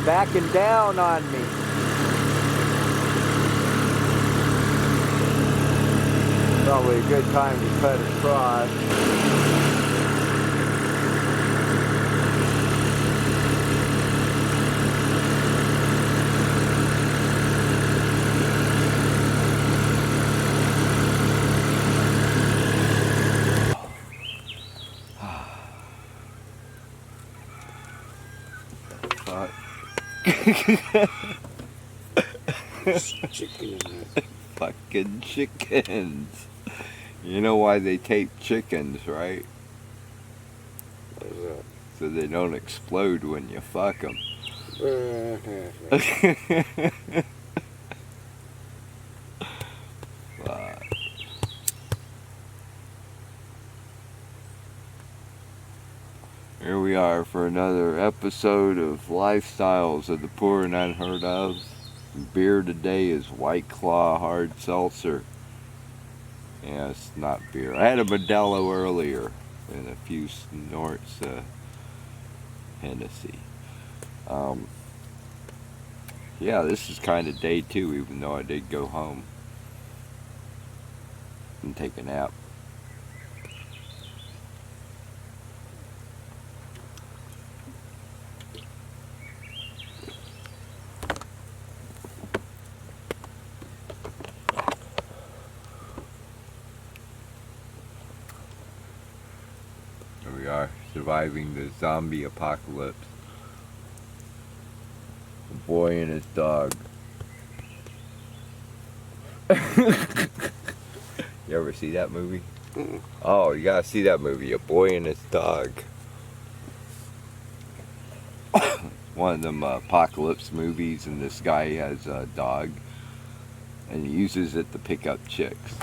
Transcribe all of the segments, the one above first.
backing down on me. Probably a good time to cut across. Chicken in there. Fucking chickens. You know why they tape chickens, right? What is that? So they don't explode when you fuck them. Here we are for another episode of Lifestyles of the Poor and Unheard Of. Beer today is White Claw Hard Seltzer. Yeah, it's not beer. I had a Modelo earlier and a few snorts Hennessy. Yeah, this is kind of day two, even though I did go home and take a nap. Here we are, surviving the zombie apocalypse. A boy and his dog. You ever see that movie? Mm-mm. Oh, you gotta see that movie, A Boy and His Dog. One of them apocalypse movies, and this guy has a dog, and he uses it to pick up chicks.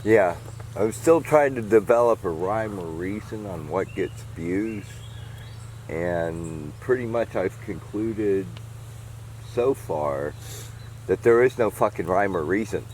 Yeah, I'm still trying to develop a rhyme or reason on what gets views, and pretty much I've concluded so far that there is no fucking rhyme or reason.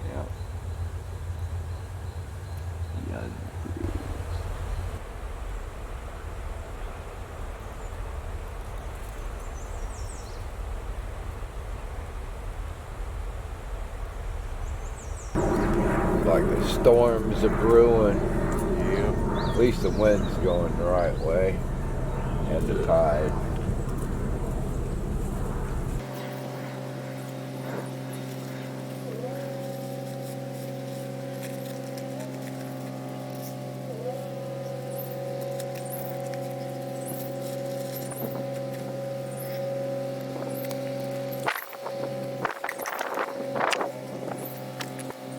Yeah. Like the storms are brewing. Yeah. At least the wind's going the right way. And the tide.